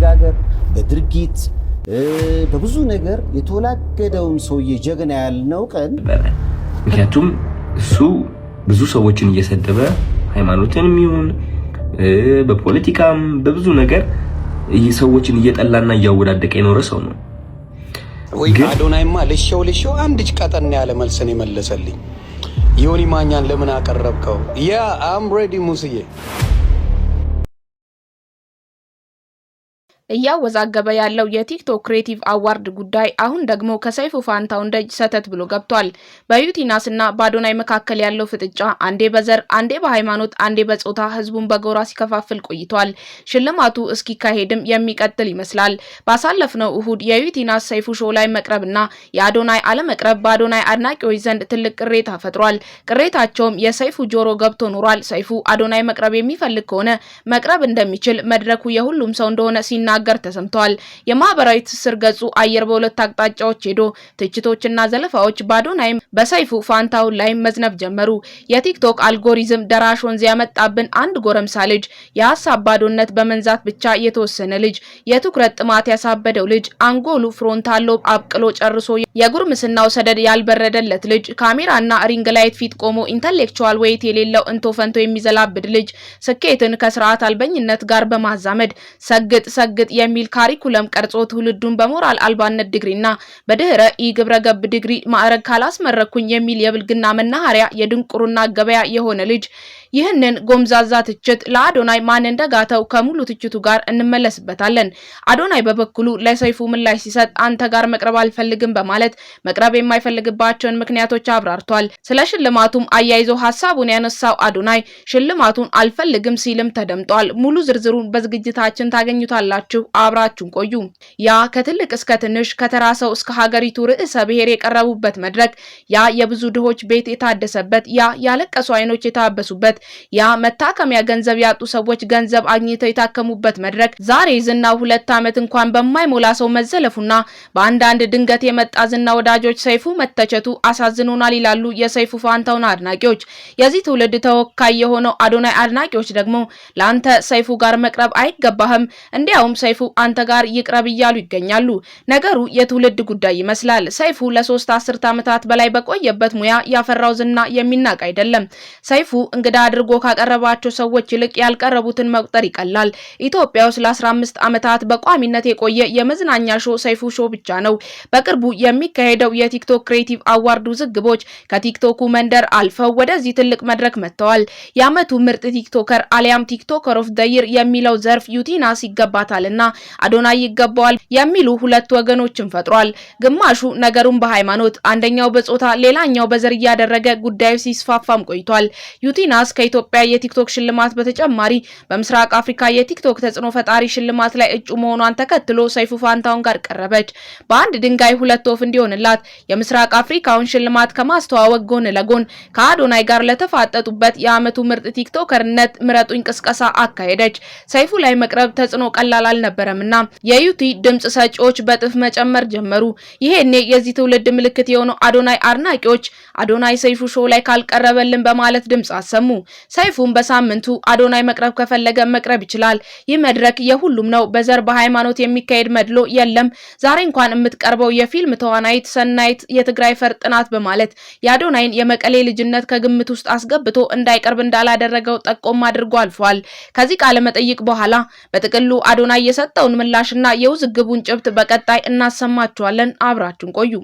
ባነጋገር በድርጊት በብዙ ነገር የተወላገደውን ሰውዬ ጀግና ያልነው ቀን ምክንያቱም እሱ ብዙ ሰዎችን እየሰደበ ሃይማኖትንም ይሁን በፖለቲካም በብዙ ነገር ሰዎችን እየጠላና እያወዳደቀ የኖረ ሰው ነው። ወይ አዶናይማ ለሸው አንድ ቀጠን ያለ መልስን ይመለሰልኝ። ዮኒ ማኛን ለምን አቀረብከው? ያ አም ሬዲ ሙስዬ እያወዛገበ ያለው የቲክቶክ ክሬቲቭ አዋርድ ጉዳይ አሁን ደግሞ ከሰይፉ ፋንታውን ደጅ ሰተት ብሎ ገብቷል። በዩቲናስና በአዶናይ መካከል ያለው ፍጥጫ አንዴ በዘር አንዴ በሃይማኖት አንዴ በጾታ ህዝቡን በጎራ ሲከፋፍል ቆይቷል። ሽልማቱ እስኪካሄድም የሚቀጥል ይመስላል። ባሳለፍነው እሁድ የዩቲናስ ሰይፉ ሾው ላይ መቅረብና የአዶናይ አለመቅረብ በአዶናይ አድናቂዎች ዘንድ ትልቅ ቅሬታ ፈጥሯል። ቅሬታቸውም የሰይፉ ጆሮ ገብቶ ኖሯል። ሰይፉ አዶናይ መቅረብ የሚፈልግ ከሆነ መቅረብ እንደሚችል መድረኩ የሁሉም ሰው እንደሆነ ሲናገር ተሰምቷል። የማህበራዊ ትስስር ገጹ አየር በሁለት አቅጣጫዎች ሄዶ ትችቶችና ዘለፋዎች በአዶናይም በሰይፉ ፋንታውን ላይ መዝነብ ጀመሩ። የቲክቶክ አልጎሪዝም ደራሽ ወንዝ ያመጣብን አንድ ጎረምሳ ልጅ፣ የሐሳብ ባዶነት በመንዛት ብቻ የተወሰነ ልጅ፣ የትኩረት ጥማት ያሳበደው ልጅ፣ አንጎሉ ፍሮንታል ሎብ አብቅሎ ጨርሶ የጉርምስናው ሰደድ ያልበረደለት ልጅ፣ ካሜራና ሪንግ ላይት ፊት ቆሞ ኢንተሌክቹዋል ዌይት የሌለው እንቶ ፈንቶ የሚዘላብድ ልጅ፣ ስኬትን ከስርዓት አልበኝነት ጋር በማዛመድ ሰግጥ የሚል ካሪኩለም ቀርጾ ትውልዱን በሞራል አልባነት ዲግሪና በድህረ ኢግብረ ገብ ዲግሪ ማዕረግ ካላስመረኩኝ የሚል የብልግና መናኸሪያ የድንቁርና ገበያ የሆነ ልጅ። ይህንን ጎምዛዛ ትችት ለአዶናይ ማን እንደጋተው ከሙሉ ትችቱ ጋር እንመለስበታለን። አዶናይ በበኩሉ ለሰይፉ ምላሽ ሲሰጥ አንተ ጋር መቅረብ አልፈልግም በማለት መቅረብ የማይፈልግባቸውን ምክንያቶች አብራርቷል። ስለ ሽልማቱም አያይዞ ሐሳቡን ያነሳው አዶናይ ሽልማቱን አልፈልግም ሲልም ተደምጧል። ሙሉ ዝርዝሩን በዝግጅታችን ታገኙታላችሁ። አብራችሁን ቆዩ። ያ ከትልቅ እስከ ትንሽ ከተራ ሰው እስከ ሀገሪቱ ርዕሰ ብሔር የቀረቡበት መድረክ፣ ያ የብዙ ድሆች ቤት የታደሰበት፣ ያ ያለቀሱ አይኖች የታበሱበት፣ ያ መታከሚያ ገንዘብ ያጡ ሰዎች ገንዘብ አግኝተው የታከሙበት መድረክ ዛሬ ዝናው 2 ዓመት እንኳን በማይሞላ ሰው መዘለፉና በአንዳንድ ድንገት የመጣ ዝና ወዳጆች ሰይፉ መተቸቱ አሳዝኖናል ይላሉ የሰይፉ ፋንታውን አድናቂዎች። የዚህ ትውልድ ተወካይ የሆነው አዶናይ አድናቂዎች ደግሞ ላንተ ሰይፉ ጋር መቅረብ አይገባህም፣ እንዲያውም ሰይፉ አንተ ጋር ይቅረብ እያሉ ይገኛሉ። ነገሩ የትውልድ ጉዳይ ይመስላል። ሰይፉ ለ3 አስርት ዓመታት በላይ በቆየበት ሙያ ያፈራው ዝና የሚናቅ አይደለም። ሰይፉ እንግዳ አድርጎ ካቀረባቸው ሰዎች ይልቅ ያልቀረቡትን መቁጠር ይቀላል። ኢትዮጵያ ውስጥ ለ15 ዓመታት በቋሚነት የቆየ የመዝናኛ ሾው ሰይፉ ሾው ብቻ ነው። በቅርቡ የሚካሄደው የቲክቶክ ክሬቲቭ አዋርድ ውዝግቦች ከቲክቶኩ መንደር አልፈው ወደዚህ ትልቅ መድረክ መጥተዋል። የዓመቱ ምርጥ ቲክቶከር አሊያም ቲክቶከር ኦፍ ዘ ይር የሚለው ዘርፍ ዩቲናስ ይገባታልና አዶናይ ይገባዋል የሚሉ ሁለት ወገኖችን ፈጥሯል። ግማሹ ነገሩን በሃይማኖት አንደኛው በጾታ ሌላኛው በዘር እያደረገ ጉዳዩ ሲስፋፋም ቆይቷል። ዩቲናስ ከኢትዮጵያ የቲክቶክ ሽልማት በተጨማሪ በምስራቅ አፍሪካ የቲክቶክ ተጽዕኖ ፈጣሪ ሽልማት ላይ እጩ መሆኗን ተከትሎ ሰይፉ ፋንታውን ጋር ቀረበች። በአንድ ድንጋይ ሁለት ወፍ እንዲሆንላት የምስራቅ አፍሪካውን ሽልማት ከማስተዋወቅ ጎን ለጎን ከአዶናይ ጋር ለተፋጠጡበት የዓመቱ ምርጥ ቲክቶከርነት ምረጡኝ ቅስቀሳ አካሄደች። ሰይፉ ላይ መቅረብ ተጽዕኖ ቀላል አልነበረምና የዩቲ ድምጽ ሰጪዎች በጥፍ መጨመር ጀመሩ። ይሄኔ የዚህ ትውልድ ምልክት የሆነው አዶናይ አድናቂዎች አዶናይ ሰይፉ ሾው ላይ ካልቀረበልን በማለት ድምጽ አሰሙ። ሰይፉን በሳምንቱ አዶናይ መቅረብ ከፈለገ መቅረብ ይችላል። ይህ መድረክ የሁሉም ነው። በዘር በሃይማኖት የሚካሄድ መድሎ የለም። ዛሬ እንኳን የምትቀርበው የፊልም ተዋናይት ሰናይት የትግራይ ፈርጥ ናት በማለት የአዶናይን የመቀሌ ልጅነት ከግምት ውስጥ አስገብቶ እንዳይቀርብ እንዳላደረገው ጠቆም አድርጎ አልፏል። ከዚህ ቃለ መጠይቅ በኋላ በጥቅሉ አዶናይ የሰጠውን ምላሽና የውዝግቡን ጭብጥ በቀጣይ እናሰማችኋለን። አብራችሁን ቆዩ።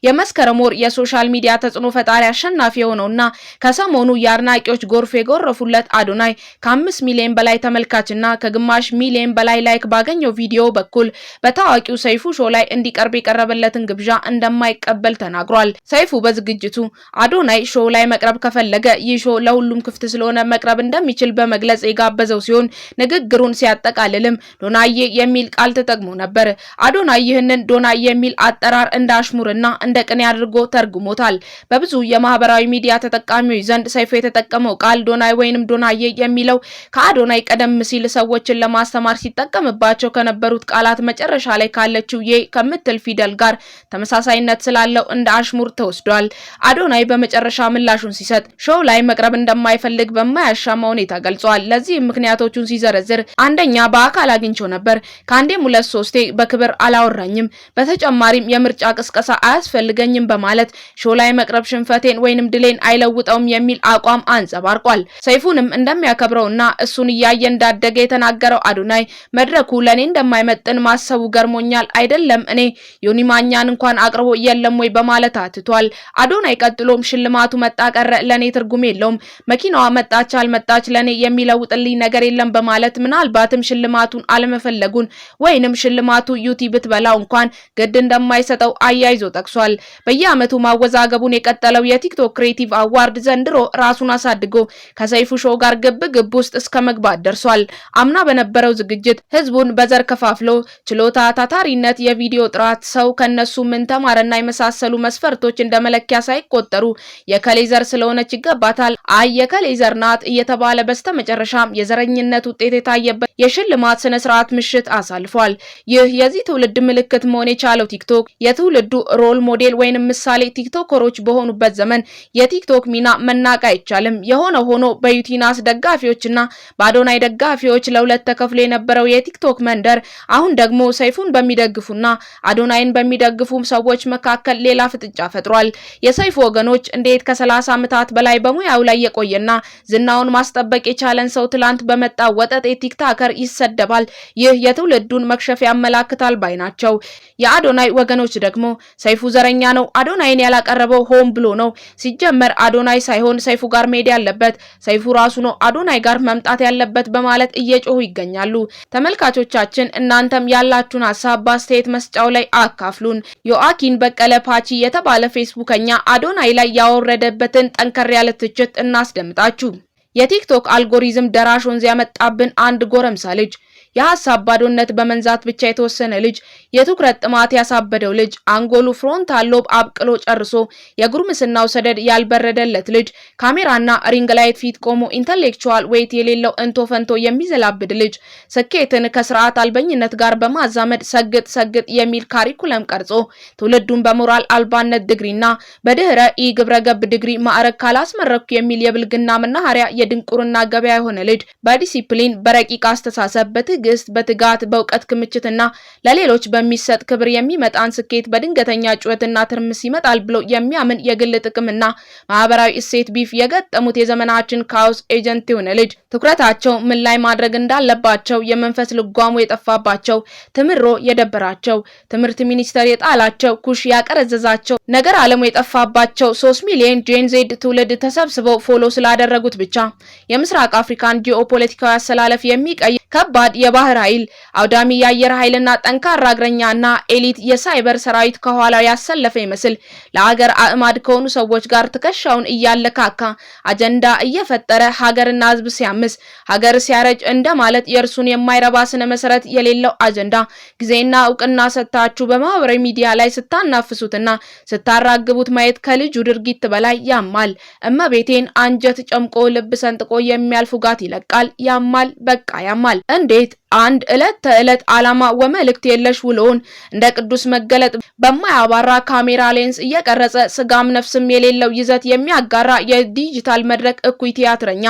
የመስከረም ወር የሶሻል ሚዲያ ተጽዕኖ ፈጣሪ አሸናፊ የሆነውና ከሰሞኑ የአድናቂዎች ጎርፍ የጎረፉለት አዶናይ ከ5 ሚሊዮን በላይ ተመልካችና ከግማሽ ሚሊዮን በላይ ላይክ ባገኘው ቪዲዮ በኩል በታዋቂው ሰይፉ ሾው ላይ እንዲቀርብ የቀረበለትን ግብዣ እንደማይቀበል ተናግሯል። ሰይፉ በዝግጅቱ አዶናይ ሾው ላይ መቅረብ ከፈለገ ይህ ሾው ለሁሉም ክፍት ስለሆነ መቅረብ እንደሚችል በመግለጽ የጋበዘው ሲሆን ንግግሩን ሲያጠቃልልም ዶናዬ የሚል ቃል ተጠቅሞ ነበር። አዶናይ ይህንን ዶናዬ የሚል አጠራር እንደ አሽሙርና እንደ ቅኔ አድርጎ ተርጉሞታል። በብዙ የማህበራዊ ሚዲያ ተጠቃሚዎች ዘንድ ሰይፉ የተጠቀመው ቃል ዶናይ ወይንም ዶናዬ የሚለው ከአዶናይ ቀደም ሲል ሰዎችን ለማስተማር ሲጠቀምባቸው ከነበሩት ቃላት መጨረሻ ላይ ካለችው የ ከምትል ፊደል ጋር ተመሳሳይነት ስላለው እንደ አሽሙር ተወስዷል። አዶናይ በመጨረሻ ምላሹን ሲሰጥ ሾው ላይ መቅረብ እንደማይፈልግ በማያሻማ ሁኔታ ገልጿል። ለዚህ ምክንያቶቹን ሲዘረዝር አንደኛ በአካል አግኝቼው ነበር። ካንዴም 2-3 በክብር አላወራኝም። በተጨማሪም የምርጫ ቅስቀሳ አያስፈልገኝም በማለት ሾው ላይ መቅረብ ሽንፈቴን ወይንም ድሌን አይለውጠውም የሚል አቋም አንጸባርቋል። ሰይፉንም እንደሚያከብረውና እሱን እያየ እንዳደገ የተናገረው አዶናይ መድረኩ ለኔ እንደማይመጥን ማሰቡ ገርሞኛል። አይደለም እኔ ዮኒ ማኛን እንኳን አቅርቦ የለም ወይ በማለት አትቷል። አዶናይ ቀጥሎም ሽልማቱ መጣ ቀረ ለኔ ትርጉም የለውም፣ መኪናዋ መጣች አልመጣች ለኔ የሚለውጥልኝ ነገር የለም በማለት ምናልባትም ሽልማቱን አለመፈለጉን ወይንም ሽልማቱ ዩቲዩብ ብትበላው እንኳን ግድ እንደማይሰጠው አያይዞ ጠቅሷል። በየአመቱ ማወዛገቡን የቀጠለው የቲክቶክ ክሬቲቭ አዋርድ ዘንድሮ ራሱን አሳድጎ ከሰይፉ ሾው ጋር ግብ ውስጥ እስከ መግባት ደርሷል። አምና በነበረው ዝግጅት ህዝቡን በዘር ከፋፍሎ ችሎታ፣ ታታሪነት፣ የቪዲዮ ጥራት፣ ሰው ከነሱ ምን ተማረና የመሳሰሉ መስፈርቶች እንደመለኪያ ሳይቆጠሩ የከሌዘር ስለሆነች ይገባታል፣ አይ የከሌዘር ናት እየተባለ በስተመጨረሻም የዘረኝነት ውጤት የታየበት የሽልማት ስነ ስርዓት ምሽት አሳልፏል። ይህ የዚህ ትውልድ ምልክት መሆን የቻለው ቲክቶክ የትውልዱ ሮል ሞዴል ወይንም ምሳሌ ቲክቶከሮች በሆኑበት ዘመን የቲክቶክ ሚና መናቅ አይቻልም። የሆነ ሆኖ በዩቲናስ ደጋፊዎችና በአዶናይ ደጋፊዎች ለሁለት ተከፍሎ የነበረው የቲክቶክ መንደር አሁን ደግሞ ሰይፉን በሚደግፉና አዶናይን በሚደግፉ ሰዎች መካከል ሌላ ፍጥጫ ፈጥሯል። የሰይፉ ወገኖች እንዴት ከ30 ዓመታት በላይ በሙያው ላይ የቆየና ዝናውን ማስጠበቅ የቻለን ሰው ትላንት በመጣ ወጠጤ ቲክታከር ይሰደባል? ይህ የትውልዱን መክሸፍ ያመላክታል ባይ ናቸው። የአዶናይ ወገኖች ደግሞ ሰይፉ ዘረኛ ነው፣ አዶናይን ያላቀረበው ሆን ብሎ ነው፣ ሲጀመር አዶናይ ሳይሆን ሰይፉ ጋር መሄድ ያለበት ሰይፉ ራሱ ነው አዶናይ ጋር መምጣት ያለበት በማለት እየጮሁ ይገኛሉ። ተመልካቾቻችን እናንተም ያላችሁን ሐሳብ በአስተያየት መስጫው ላይ አካፍሉን። ዮአኪን በቀለ ፓቺ የተባለ ፌስቡከኛ አዶናይ ላይ ያወረደበትን ጠንከር ያለ ትችት እናስደምጣችሁ። የቲክቶክ አልጎሪዝም ደራሽ ወንዝ ያመጣብን አንድ ጎረምሳ ልጅ፣ የሐሳብ ባዶነት በመንዛት ብቻ የተወሰነ ልጅ፣ የትኩረት ጥማት ያሳበደው ልጅ፣ አንጎሉ ፍሮንታል ሎብ አብቅሎ ጨርሶ የጉርምስናው ሰደድ ያልበረደለት ልጅ፣ ካሜራና ሪንግ ላይት ፊት ቆሞ ኢንተሌክቹዋል ዌይት የሌለው እንቶ ፈንቶ የሚዘላብድ ልጅ፣ ስኬትን ከስርዓት አልበኝነት ጋር በማዛመድ ሰግጥ የሚል ካሪኩለም ቀርጾ ትውልዱን በሞራል አልባነት ዲግሪና በድህረ ኢ ግብረገብ ዲግሪ ማዕረግ ካላስመረኩ የሚል የብልግና መናኸሪያ የድንቁርና ገበያ የሆነ ልጅ፣ በዲሲፕሊን በረቂቅ አስተሳሰብ በትጋት በእውቀት ክምችትና ለሌሎች በሚሰጥ ክብር የሚመጣን ስኬት በድንገተኛ ጩኸትና ትርምስ ይመጣል ብሎ የሚያምን የግል ጥቅምና ማህበራዊ እሴት ቢፍ የገጠሙት የዘመናችን ካውስ ኤጀንት የሆነ ልጅ፣ ትኩረታቸው ምን ላይ ማድረግ እንዳለባቸው የመንፈስ ልጓሙ የጠፋባቸው፣ ትምሮ የደበራቸው፣ ትምህርት ሚኒስቴር የጣላቸው፣ ኩሽ ያቀረዘዛቸው፣ ነገር ዓለሙ የጠፋባቸው 3 ሚሊዮን ጄን ዜድ ትውልድ ተሰብስበው ፎሎ ስላደረጉት ብቻ የምስራቅ አፍሪካን ጂኦፖለቲካዊ አሰላለፍ የሚቀይ ከባድ የባህር ኃይል፣ አውዳሚ የአየር ኃይልና ጠንካራ እግረኛና ኤሊት የሳይበር ሰራዊት ከኋላው ያሰለፈ ይመስል ለሀገር አዕማድ ከሆኑ ሰዎች ጋር ትከሻውን እያለካካ አጀንዳ እየፈጠረ ሀገርና ሕዝብ ሲያምስ ሀገር ሲያረጅ እንደማለት የእርሱን የማይረባ ስነ መሰረት የሌለው አጀንዳ ጊዜና እውቅና ሰጥታችሁ በማህበራዊ ሚዲያ ላይ ስታናፍሱትና ስታራግቡት ማየት ከልጁ ድርጊት በላይ ያማል። እመቤቴን አንጀት ጨምቆ ልብ ሰንጥቆ የሚያልፍ ውጋት ይለቃል። ያማል፣ በቃ ያማል። እንዴት አንድ ዕለት ተዕለት ዓላማ ወመልእክት የለሽ ውሎውን እንደ ቅዱስ መገለጥ በማያባራ ካሜራ ሌንስ እየቀረጸ ስጋም ነፍስም የሌለው ይዘት የሚያጋራ የዲጂታል መድረክ እኩይ ቲያትረኛ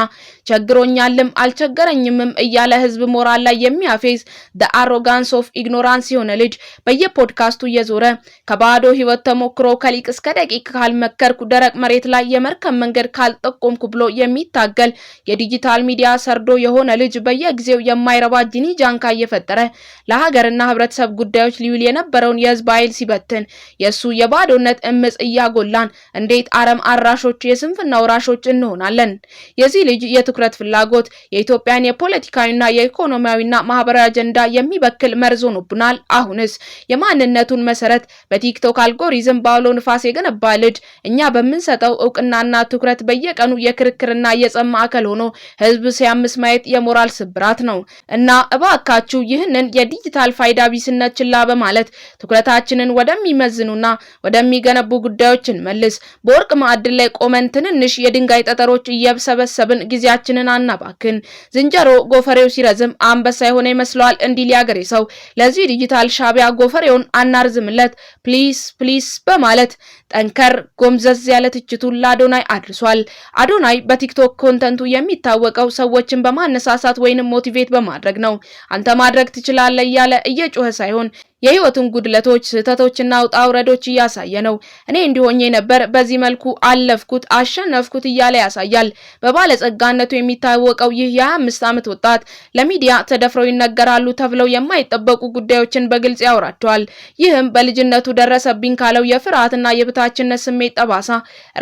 ቸግሮኛልም አልቸገረኝምም እያለ ህዝብ ሞራል ላይ የሚያፌዝ the arrogance of ignorance የሆነ ልጅ በየፖድካስቱ እየዞረ ከባዶ ህይወት ተሞክሮ ከሊቅ እስከ ደቂቅ ካልመከርኩ ደረቅ መሬት ላይ የመርከብ መንገድ ካልጠቆምኩ ብሎ የሚታገል የዲጂታል ሚዲያ ሰርዶ የሆነ ልጅ በየጊዜው የማይረባ ጃንካ እየፈጠረ ለሀገርና ህብረተሰብ ጉዳዮች ሊውል የነበረውን የህዝብ ኃይል ሲበትን የሱ የባዶነት እምጽ እያጎላን እንዴት አረም አራሾች የስንፍና ወራሾች እንሆናለን? የዚህ ልጅ የትኩረት ፍላጎት የኢትዮጵያን የፖለቲካዊና የኢኮኖሚያዊና ማህበራዊ አጀንዳ የሚበክል መርዝ ሆኖብናል። አሁንስ የማንነቱን መሰረት በቲክቶክ አልጎሪዝም ባውሎ ንፋስ የገነባ ልጅ እኛ በምንሰጠው እውቅናና ትኩረት በየቀኑ የክርክርና የጸማ ማዕከል ሆኖ ህዝብ ሲያምስ ማየት የሞራል ስብራት ነው እና እባካችሁ ይህንን የዲጂታል ፋይዳ ቢስነት ችላ በማለት ትኩረታችንን ወደሚመዝኑና ወደሚገነቡ ጉዳዮችን መልስ። በወርቅ ማዕድን ላይ ቆመን ትንንሽ የድንጋይ ጠጠሮች እየሰበሰብን ጊዜያችንን አናባክን። ዝንጀሮ ጎፈሬው ሲረዝም አንበሳ የሆነ ይመስለዋል እንዲል ያገሬ ሰው። ለዚህ ዲጂታል ሻቢያ ጎፈሬውን አናርዝምለት ፕሊስ ፕሊስ በማለት ጠንከር ጎምዘዝ ያለ ትችቱን ለአዶናይ አድርሷል። አዶናይ በቲክቶክ ኮንተንቱ የሚታወቀው ሰዎችን በማነሳሳት ወይንም ሞቲቬት በማድረግ ነው። አንተ ማድረግ ትችላለህ እያለ እየጮኸ ሳይሆን የህይወቱን ጉድለቶች ስህተቶችና ውጣ ውረዶች እያሳየ ነው። እኔ እንዲሆኜ ነበር በዚህ መልኩ አለፍኩት አሸነፍኩት እያለ ያሳያል። በባለጸጋነቱ የሚታወቀው ይህ የ25 ዓመት ወጣት ለሚዲያ ተደፍረው ይነገራሉ ተብለው የማይጠበቁ ጉዳዮችን በግልጽ ያወራቸዋል። ይህም በልጅነቱ ደረሰብኝ ካለው የፍርሃትና የበታችነት ስሜት ጠባሳ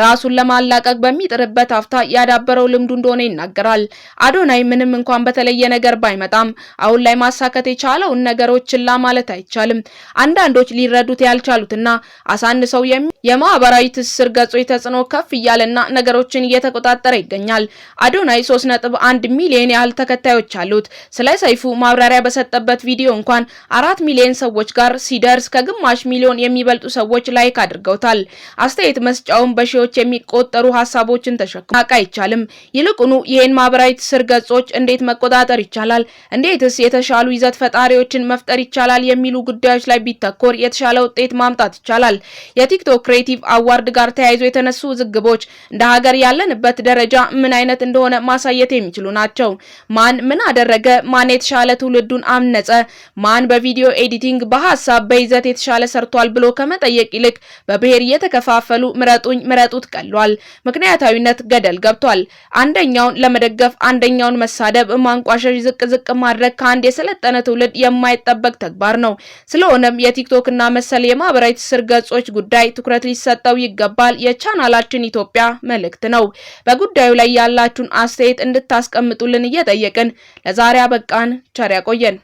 ራሱን ለማላቀቅ በሚጥርበት አፍታ ያዳበረው ልምዱ እንደሆነ ይናገራል። አዶናይ ምንም እንኳን በተለየ ነገር ባይመጣም አሁን ላይ ማሳከት የቻለውን ነገሮች ችላ ማለት አይቻልም። አንዳንዶች ሊረዱት ያልቻሉትና አሳንሰው የማህበራዊ ትስስር ገጾች ተጽዕኖ ከፍ እያለና ነገሮችን እየተቆጣጠረ ይገኛል። አዶናይ 3.1 ሚሊዮን ያህል ተከታዮች አሉት። ስለ ሰይፉ ማብራሪያ በሰጠበት ቪዲዮ እንኳን 4 ሚሊዮን ሰዎች ጋር ሲደርስ ከግማሽ ሚሊዮን የሚበልጡ ሰዎች ላይክ አድርገውታል። አስተያየት መስጫውን በሺዎች የሚቆጠሩ ሀሳቦችን ተሸክሞ አይቻልም። ይልቁኑ ይሄን ማህበራዊ ትስስር ገጾች እንዴት መቆጣጠር ይቻላል? እንዴትስ የተሻሉ ይዘት ፈጣሪዎችን መፍጠር ይቻላል? የሚሉ ጉዳዮች ላይ ቢተኮር የተሻለ ውጤት ማምጣት ይቻላል። የቲክቶክ ክሬቲቭ አዋርድ ጋር ተያይዞ የተነሱ ውዝግቦች እንደ ሀገር ያለንበት ደረጃ ምን አይነት እንደሆነ ማሳየት የሚችሉ ናቸው። ማን ምን አደረገ? ማን የተሻለ ትውልዱን አምነጸ? ማን በቪዲዮ ኤዲቲንግ በሐሳብ በይዘት የተሻለ ሰርቷል ብሎ ከመጠየቅ ይልቅ በብሔር እየተከፋፈሉ ምረጡኝ ምረጡት ቀሏል። ምክንያታዊነት ገደል ገብቷል። አንደኛውን ለመደገፍ አንደኛውን መሳደብ፣ ማንቋሸሽ፣ ዝቅ ማድረግ ከአንድ የሰለጠነ ትውልድ የማይጠበቅ ተግባር ነው። ስለሆነም የቲክቶክ እና መሰል የማህበራዊ ትስስር ገጾች ጉዳይ ትኩረት ሊሰጠው ይገባል የቻናላችን ኢትዮጵያ መልእክት ነው። በጉዳዩ ላይ ያላችሁን አስተያየት እንድታስቀምጡልን እየጠየቅን ለዛሬ አበቃን። ቸር ያቆየን።